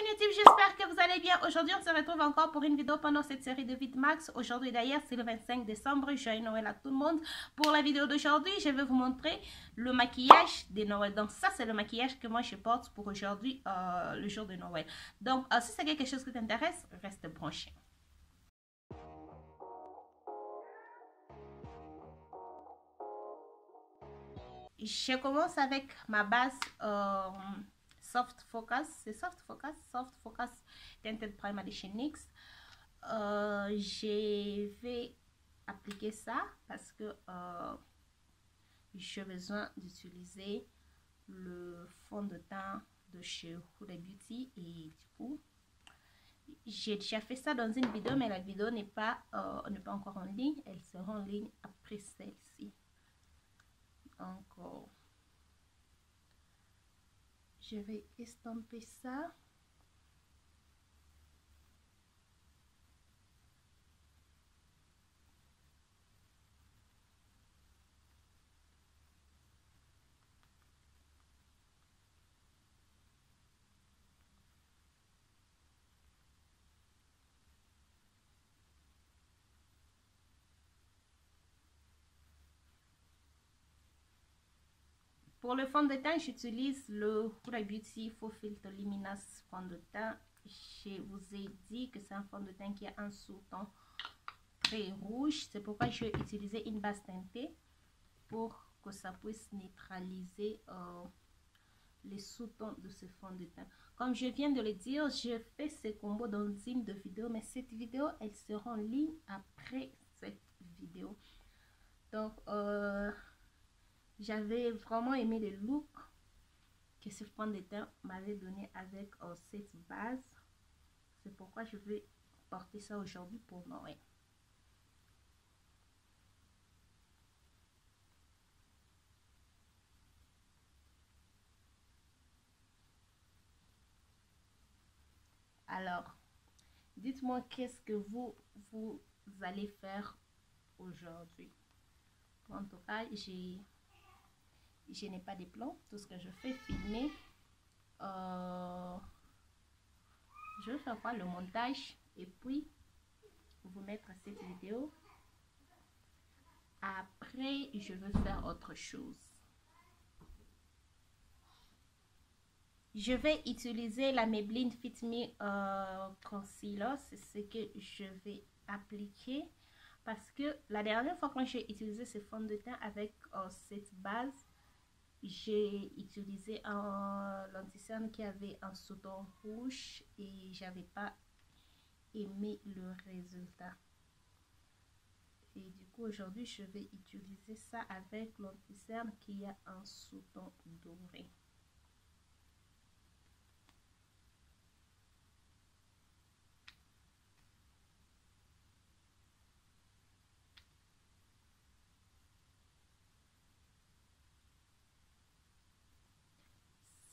YouTube, j'espère que vous allez bien. Aujourd'hui, on se retrouve encore pour une vidéo pendant cette série de VidMax. Aujourd'hui d'ailleurs, c'est le 25 décembre. Joyeux Noël à tout le monde. Pour la vidéo d'aujourd'hui, je vais vous montrer le maquillage de Noël. Donc ça, c'est le maquillage que moi je porte pour aujourd'hui, le jour de Noël. Donc si c'est quelque chose qui t'intéresse, reste branché. Je commence avec ma base Soft Focus. C'est Soft Focus Tinted Primer de chez NYX. Je vais appliquer ça parce que j'ai besoin d'utiliser le fond de teint de chez Huda Beauty et du coup j'ai déjà fait ça dans une vidéo, mais la vidéo n'est pas encore en ligne. Elle sera en ligne après celle-ci. Donc je vais estomper ça. Pour le fond de teint, j'utilise le Huda Beauty Faux Filtre Luminous fond de teint. Je vous ai dit que c'est un fond de teint qui a un sous-ton très rouge. C'est pourquoi je vais utiliser une base teintée pour que ça puisse neutraliser les sous-tons de ce fond de teint. Comme je viens de le dire, je fais ce combo dans une de vidéos, mais cette vidéo, elle sera en ligne après cette vidéo. Donc, j'avais vraiment aimé le look que ce fond de teint m'avait donné avec cette base. C'est pourquoi je vais porter ça aujourd'hui pour Noël. Alors, dites-moi qu'est-ce que vous allez faire aujourd'hui. En tout cas, je n'ai pas de plan. Tout ce que je fais, filmer. Je vais faire quoi? Le montage. Et puis, vous mettre cette vidéo. Après, je vais faire autre chose. Je vais utiliser la Maybelline Fit Me Concealer. C'est ce que je vais appliquer. Parce que la dernière fois quand j'ai utilisé ce fond de teint avec cette base, j'ai utilisé un lentille-cerne qui avait un sous-ton rouge et j'avais pas aimé le résultat. Et du coup aujourd'hui je vais utiliser ça avec lentille-cerne qui a un sous-ton doré.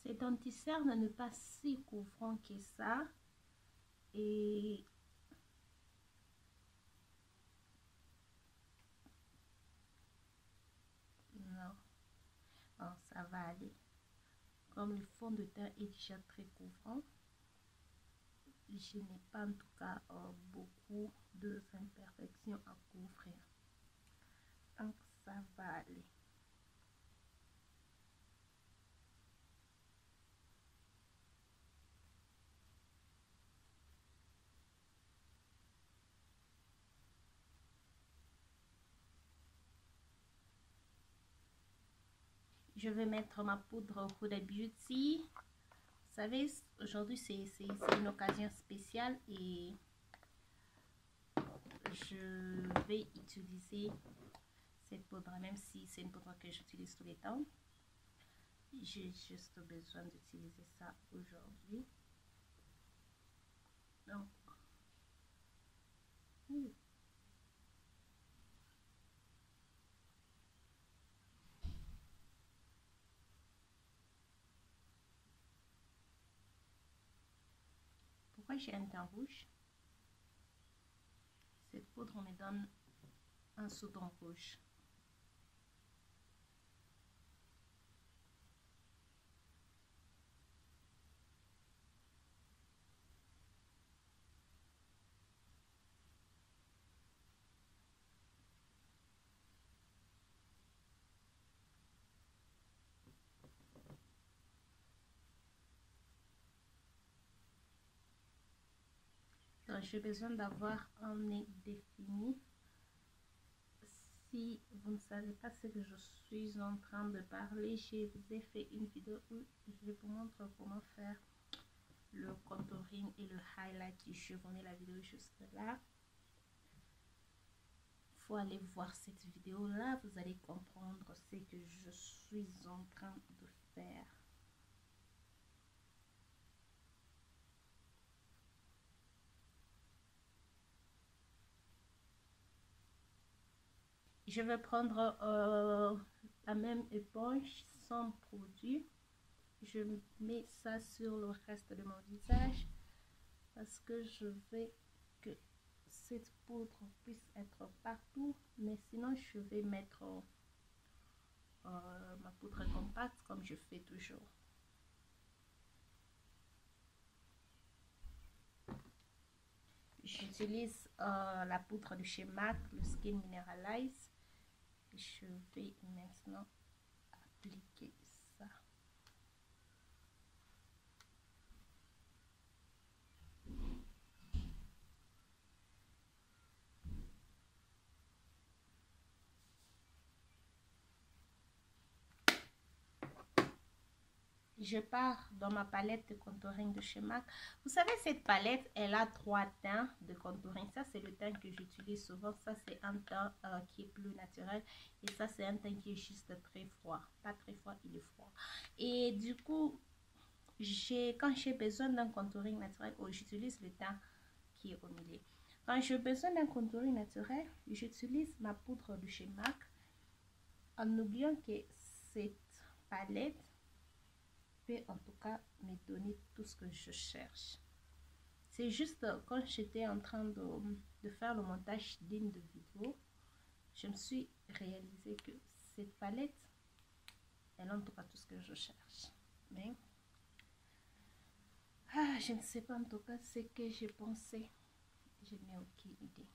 Cet lentille-cerne n'est pas si couvrant que ça et non, ça va aller. Comme le fond de teint est déjà très couvrant, je n'ai pas en tout cas beaucoup d'imperfections à couvrir. Donc ça va aller. Je vais mettre ma poudre Huda Beauty. Vous savez, aujourd'hui c'est une occasion spéciale et je vais utiliser cette poudre, même si c'est une poudre que j'utilise tous les temps. J'ai juste besoin d'utiliser ça aujourd'hui. Donc, pourquoi j'ai un teint rouge? Cette poudre me donne un sous-ton rouge. j'ai besoin d'avoir un nez défini. Si vous ne savez pas ce que je suis en train de parler, je vous ai fait une vidéo où je vous montre comment faire le contouring et le highlight. Je vous mets la vidéo juste là. Il faut aller voir cette vidéo là, vous allez comprendre ce que je suis en train de faire. Je vais prendre la même éponge sans produit. Je mets ça sur le reste de mon visage parce que je veux que cette poudre puisse être partout. Mais sinon, je vais mettre ma poudre compacte comme je fais toujours. J'utilise la poudre de chez MAC, le Skin Mineralize. Je vais maintenant appliquer ça. Je pars dans ma palette de contouring de chez MAC. Vous savez, cette palette, elle a 3 teints de contouring. Ça, c'est le teint que j'utilise souvent. Ça, c'est un teint qui est plus naturel. Et ça, c'est un teint qui est juste très froid. Pas très froid, il est froid. Et du coup, quand j'ai besoin d'un contouring naturel, j'utilise le teint qui est au milieu. Quand j'ai besoin d'un contouring naturel, j'utilise ma poudre de chez MAC. En oubliant que cette palette peut en tout cas me donner tout ce que je cherche. C'est juste quand j'étais en train de faire le montage d'une vidéo, je me suis réalisé que cette palette, elle a en tout cas tout ce que je cherche. Mais je ne sais pas en tout cas ce que j'ai pensé. Je n'ai aucune idée.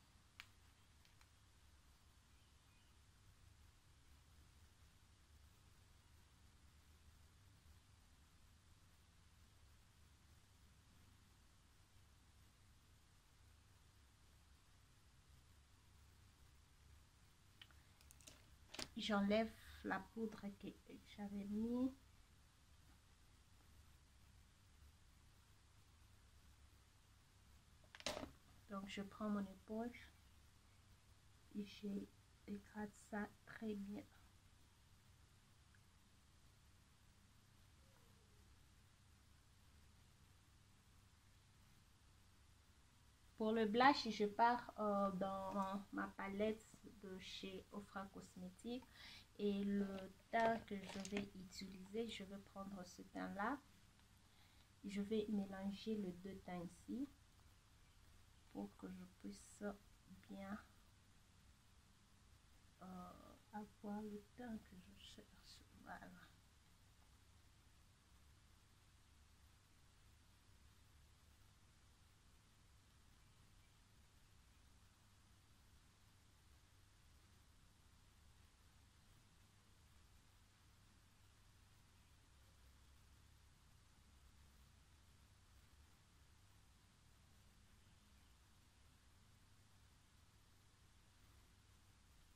J'enlève la poudre que j'avais mis. Donc je prends mon éponge et je dégrade ça très bien. Pour le blush, je pars dans ma palette de chez Ofra Cosmetics. Et le teint que je vais utiliser, je vais prendre ce teint là. Je vais mélanger les deux teints ici pour que je puisse bien avoir le teint que je cherche. Voilà.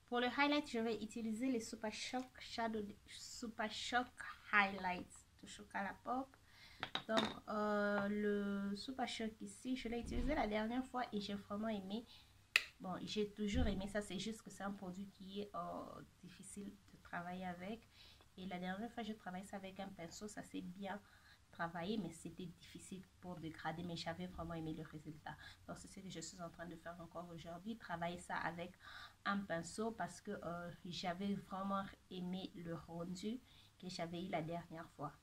Pour le highlight, je vais utiliser les Super Shock Shadow Super Shock Highlights de Chocolat Pop. Donc, le Super Shock ici, je l'ai utilisé la dernière fois et j'ai vraiment aimé. Bon, j'ai toujours aimé ça, c'est juste que c'est un produit qui est difficile de travailler avec. Et la dernière fois, je travaillais ça avec un pinceau, ça s'est bien travaillé, mais c'était difficile pour dégrader, mais j'avais vraiment aimé le résultat. Donc, c'est ce que je suis en train de faire encore aujourd'hui, travailler ça avec un pinceau parce que j'avais vraiment aimé le rendu que j'avais eu la dernière fois.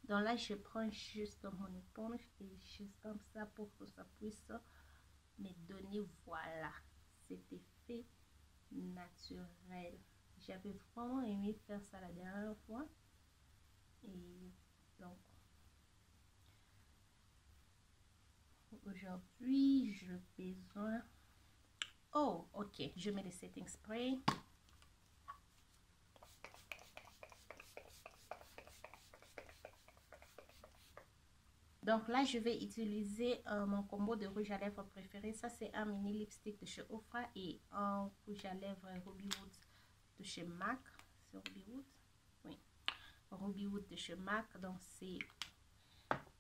Donc là, je prends juste mon éponge et juste comme ça pour que ça puisse me donner, voilà, cet effet naturel. J'avais vraiment aimé faire ça la dernière fois et Donc, aujourd'hui, j'ai besoin... Oh, ok. Je mets le setting spray. Donc là, je vais utiliser mon combo de rouge à lèvres préféré. Ça, c'est un mini lipstick de chez Ofra et un rouge à lèvres Ruby Wood de chez MAC. C'est Ruby Wood? Oui. Ruby Wood de chez MAC. Donc, c'est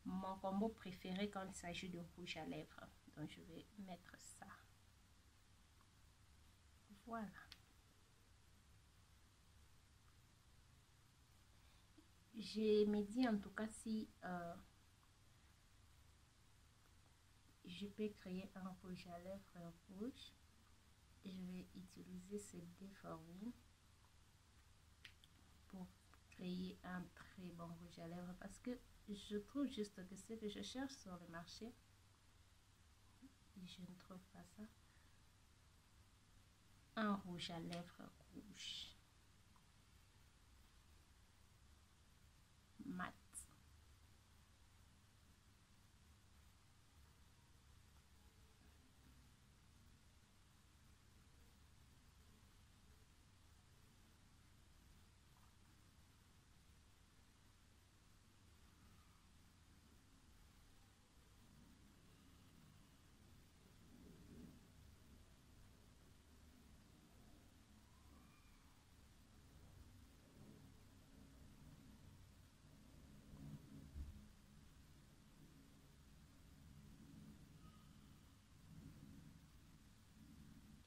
mon combo préféré quand il s'agit de rouge à lèvres. Donc, je vais mettre ça. Voilà. Je me dis en tout cas si je peux créer un rouge à lèvres rouge. Je vais utiliser ce Deforming pour créer un très bon rouge à lèvres parce que je trouve juste que ce que je cherche sur le marché, je ne trouve pas ça. Un rouge à lèvres rouge mat.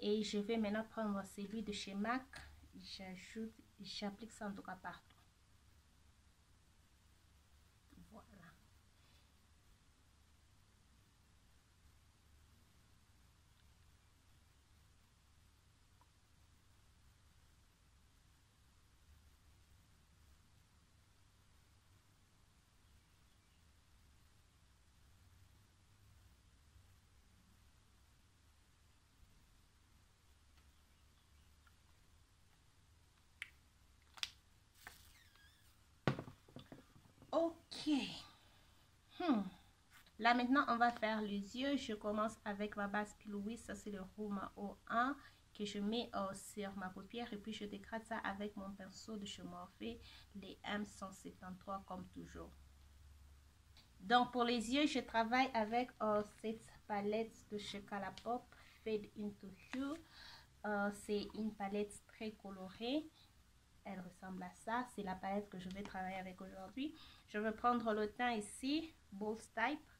Et je vais maintenant prendre celui de chez MAC. J'applique ça en tout cas partout. Voilà. Ok. Là maintenant, on va faire les yeux. Je commence avec ma base Pilouis. Ça, c'est le Roma O1 que je mets sur ma paupière. Et puis, je dégrade ça avec mon pinceau de chez Morphe, les M173 comme toujours. Donc, pour les yeux, je travaille avec cette palette de chez Colourpop, Fade into Hue. C'est une palette très colorée. Elle ressemble à ça. C'est la palette que je vais travailler avec aujourd'hui. Je vais prendre le teint ici, Bold Type,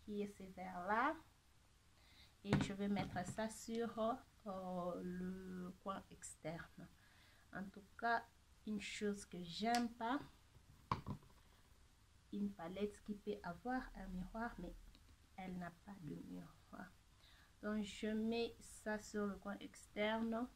qui est ce vert là, et je vais mettre ça sur le coin externe. En tout cas, une chose que j'aime pas, une palette qui peut avoir un miroir mais elle n'a pas de miroir. Donc je mets ça sur le coin externe.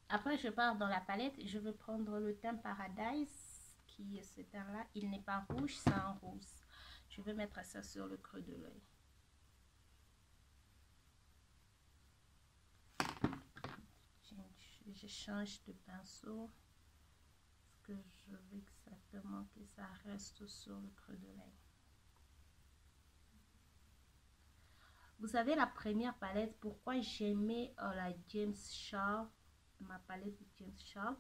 Après, je pars dans la palette. Je vais prendre le teint Paradise, qui est ce teint-là. Il n'est pas rouge, c'est un rose. Je vais mettre ça sur le creux de l'œil. Je change de pinceau parce que je veux exactement que ça reste sur le creux de l'œil. Vous savez, la première palette, pourquoi j'aimais la James Charles, ma palette de James Charles,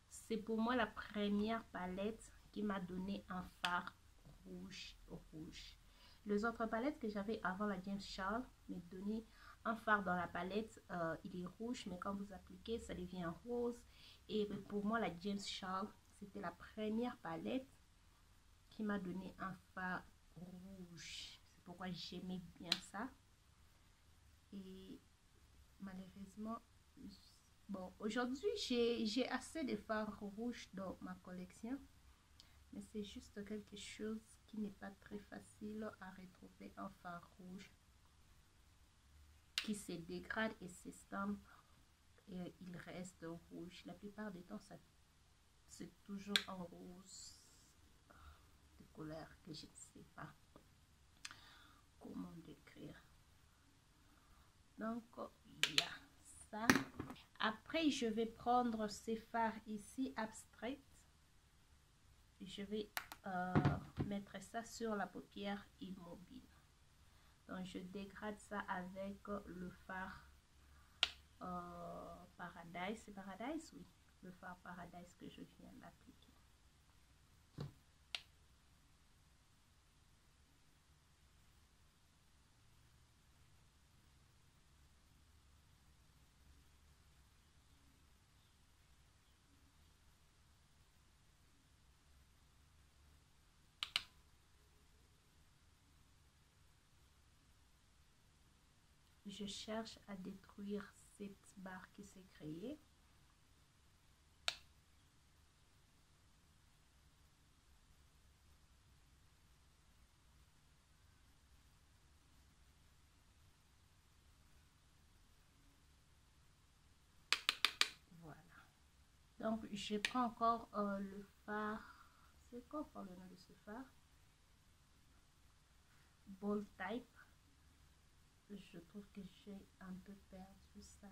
c'est pour moi la première palette qui m'a donné un fard rouge. Les autres palettes que j'avais avant la James Charles me donnaient un fard dans la palette, il est rouge, mais quand vous appliquez, ça devient rose. Et pour moi, la James Charles, c'était la première palette qui m'a donné un fard rouge. C'est pourquoi j'aimais bien ça. Et malheureusement, bon, aujourd'hui, j'ai assez de fards rouges dans ma collection. mais c'est juste quelque chose qui n'est pas très facile à retrouver. Un fard rouge qui se dégrade et s'estompe et il reste rouge. La plupart du temps, c'est toujours en rose de couleur que je ne sais pas comment décrire. Donc, il y a ça. Après, je vais prendre ces fards ici, abstract. Je vais mettre ça sur la paupière immobile. Donc, je dégrade ça avec le fard Paradise. C'est Paradise, oui. Le fard Paradise que je viens d'appliquer. Je cherche à détruire cette barre qui s'est créée. Voilà. Donc, je prends encore le fard. C'est quoi pour le nom de ce fard? Bold Type. Je trouve que j'ai un peu perdu ça.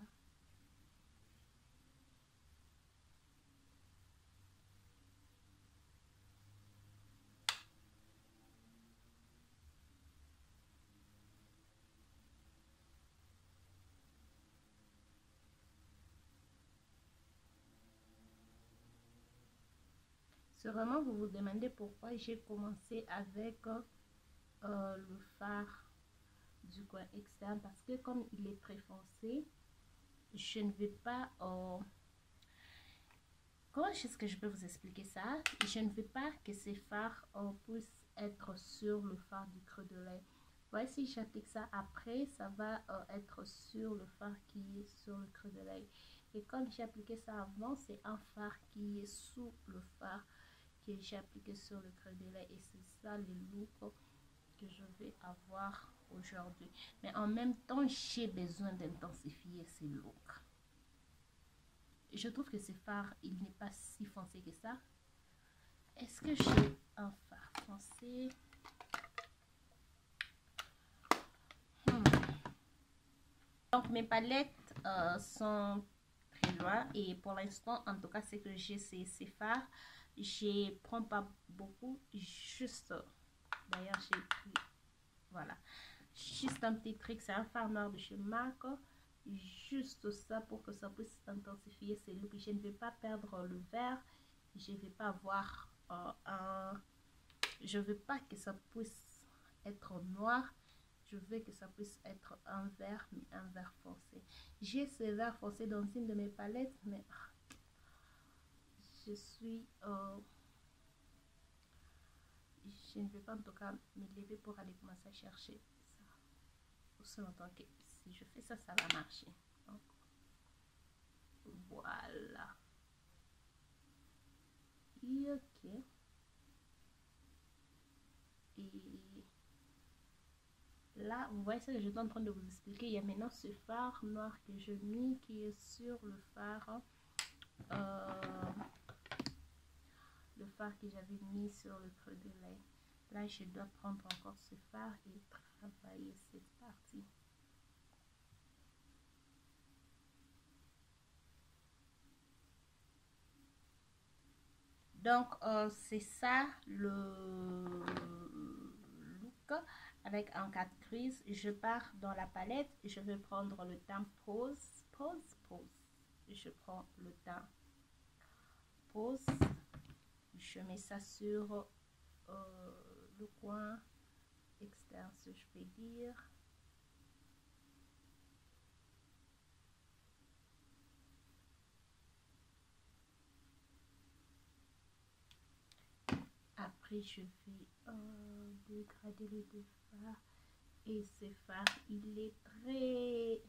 Sûrement, vous vous demandez pourquoi j'ai commencé avec le fard du coin externe. Parce que comme il est très foncé, je ne vais pas... comment est-ce que je peux vous expliquer ça? Je ne veux pas que ces fards puissent être sur le fard du creux de l'œil. Voyez, si j'applique ça après, ça va être sur le fard qui est sur le creux de l'œil. Et comme j'ai appliqué ça avant, c'est un fard qui est sous le fard que j'ai appliqué sur le creux de l'œil. Et c'est ça le look que je vais avoir aujourd'hui. Mais en même temps, j'ai besoin d'intensifier ces looks. Je trouve que ce fard, il n'est pas si foncé que ça. Est-ce que j'ai un fard foncé? Donc, mes palettes sont très loin. Et pour l'instant, en tout cas, c'est que j'ai ces fards. Je ne prends pas beaucoup. Juste, d'ailleurs, j'ai pris, voilà. Juste un petit truc, c'est un fard noir de chez MAC. Juste ça pour que ça puisse intensifier ces looks. Je ne vais pas perdre le vert. Je ne vais pas avoir je veux pas que ça puisse être noir. Je veux que ça puisse être un vert, mais un vert foncé. J'ai ce vert foncé dans une de mes palettes, mais je suis je ne vais pas en tout cas me lever pour aller commencer à chercher ça aussi longtemps que si je fais ça, ça va marcher. Donc voilà. Et ok. Et là, vous voyez ce que je suis en train de vous expliquer. Il y a maintenant ce fard noir que je mis qui est sur le fard que j'avais mis sur le creux de l'œil. Là, je dois prendre encore ce fard et travailler cette partie. Donc, c'est ça le look avec un 4 grises. Je pars dans la palette. Je vais prendre le teint pose. Je prends le teint pose. Je mets ça sur le coin externe, si je peux dire. Après, je vais dégrader les deux fards. Et ce fard, il est très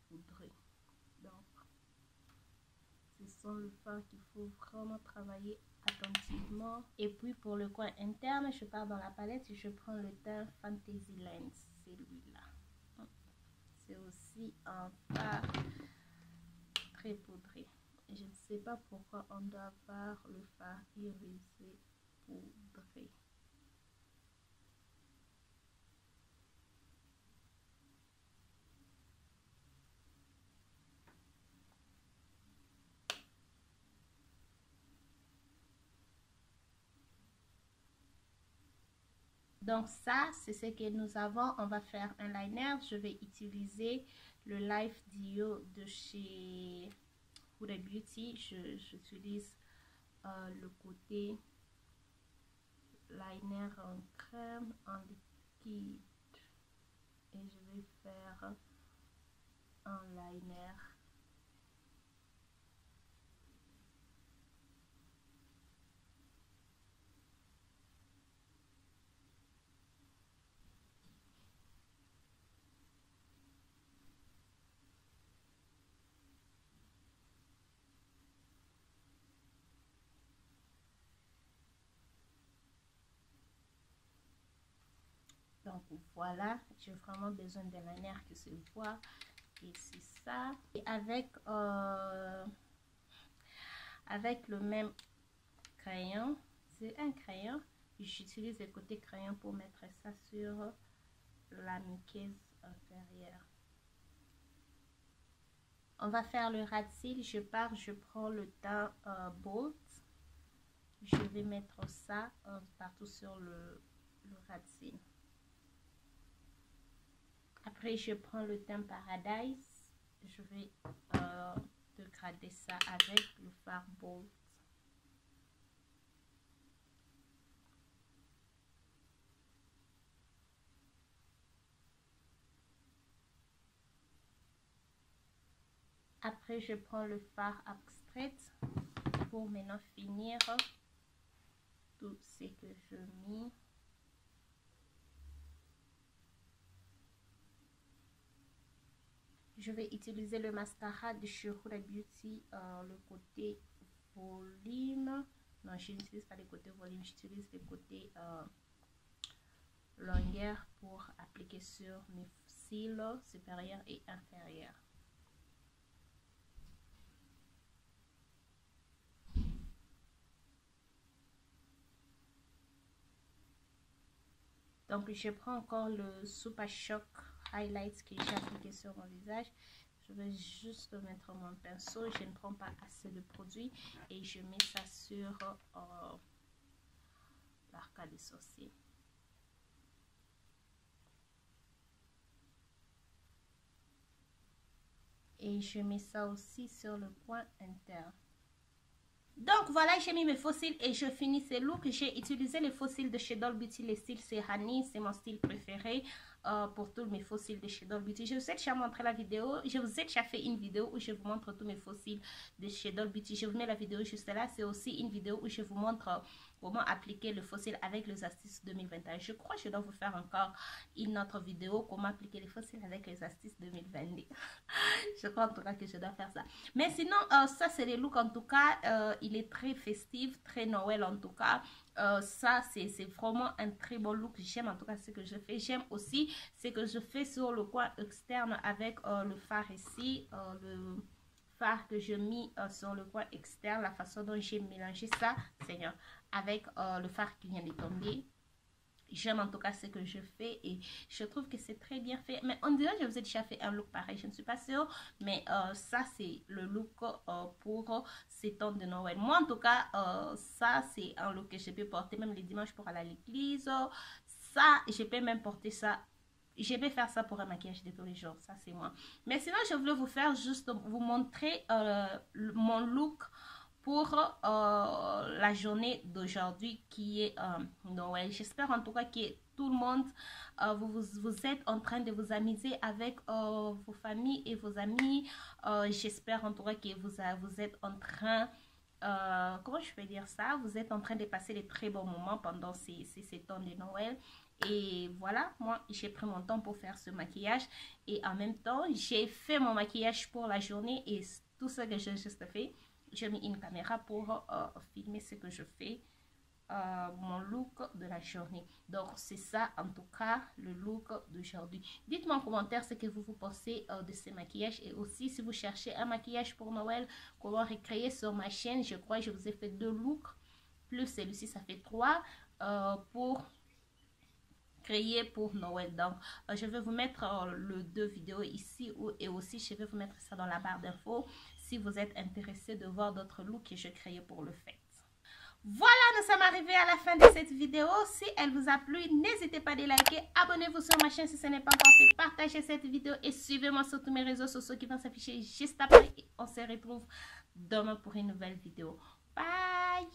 poudré. Donc, c'est sont le fard qu'il faut vraiment travailler attentivement. Et puis pour le coin interne, je pars dans la palette et je prends le teint Fantasyland, celui-là. C'est aussi un fard très poudré. Je ne sais pas pourquoi on doit avoir le fard irisé poudré. Donc ça, c'est ce que nous avons. On va faire un liner. Je vais utiliser le Life Dio de chez Huda Beauty. J'utilise le côté liner en crème, en liquide. Et je vais faire un liner. Donc voilà, j'ai vraiment besoin d'un liner qui se voit. Et c'est ça. Et avec le même crayon, c'est un crayon. J'utilise le côté crayon pour mettre ça sur la muqueuse inférieure. On va faire le ras de cils. Je prends le teint Bold. Je vais mettre ça partout sur le ras de cils. Après, je prends le teint Paradise. Je vais dégrader ça avec le fard Bold. Après, je prends le fard abstrait pour maintenant finir tout ce que je mets. Je vais utiliser le mascara de chez Huda Beauty, le côté volume. Non, je n'utilise pas le côté volume, j'utilise le côté longueur pour appliquer sur mes cils supérieurs et inférieurs. Donc, je prends encore le Super Shock Highlight que j'ai appliqué sur mon visage. Je vais juste mettre mon pinceau. Je ne prends pas assez de produit et je mets ça sur l'arcade des sourcils. Et je mets ça aussi sur le coin interne. Donc voilà, j'ai mis mes faux cils et je finis ces looks. J'ai utilisé les faux cils de chez Doll Beauty. Les styles c'est Honey, c'est mon style préféré pour tous mes faux cils de chez Doll Beauty. Je vous ai déjà montré la vidéo. Je vous ai déjà fait une vidéo où je vous montre tous mes faux cils de chez Doll Beauty. Je vous mets la vidéo juste là. C'est aussi une vidéo où je vous montre comment appliquer le faux cils avec les astuces 2021. Je crois que je dois vous faire encore une autre vidéo comment appliquer les faux cils avec les astuces 2022. Je crois en tout cas que je dois faire ça. Mais sinon, ça c'est les looks en tout cas. Il est très festif, très Noël en tout cas. Ça c'est vraiment un très bon look. J'aime en tout cas ce que je fais. J'aime aussi ce que je fais sur le coin externe avec le fard ici, le fard que je mis sur le coin externe, la façon dont j'ai mélangé ça, Seigneur, avec le fard qui vient de tomber. J'aime en tout cas ce que je fais et je trouve que c'est très bien fait. Mais on dirait que je vous ai déjà fait un look pareil, je ne suis pas sûre. Mais ça, c'est le look pour ces temps de Noël. Moi, en tout cas, ça, c'est un look que je peux porter même les dimanches pour aller à l'église. Ça, je peux même porter ça. Je vais faire ça pour un maquillage de tous les jours. Ça, c'est moi. Mais sinon, je voulais vous faire juste vous montrer mon look pour la journée d'aujourd'hui qui est Noël. J'espère en tout cas que tout le monde, vous êtes en train de vous amuser avec vos familles et vos amis. J'espère en tout cas que vous êtes en train, comment je peux dire ça? Vous êtes en train de passer des très bons moments pendant ces temps de Noël. Et voilà, moi j'ai pris mon temps pour faire ce maquillage. Et en même temps, j'ai fait mon maquillage pour la journée et tout ce que j'ai juste fait. j'ai mis une caméra pour filmer ce que je fais, mon look de la journée. Donc c'est ça en tout cas le look d'aujourd'hui. Dites-moi en commentaire ce que vous pensez de ces maquillages, et aussi si vous cherchez un maquillage pour Noël, comment recréer sur ma chaîne. Je crois que je vous ai fait 2 looks plus celui-ci, ça fait 3 pour créer pour Noël. Donc je vais vous mettre le 2 vidéos ici, et aussi je vais vous mettre ça dans la barre d'infos si vous êtes intéressé de voir d'autres looks que je crée pour le fête. Voilà, nous sommes arrivés à la fin de cette vidéo. Si elle vous a plu, n'hésitez pas à liker, abonnez-vous sur ma chaîne si ce n'est pas encore fait, partagez cette vidéo et suivez-moi sur tous mes réseaux sociaux qui vont s'afficher juste après. Et on se retrouve demain pour une nouvelle vidéo. Bye!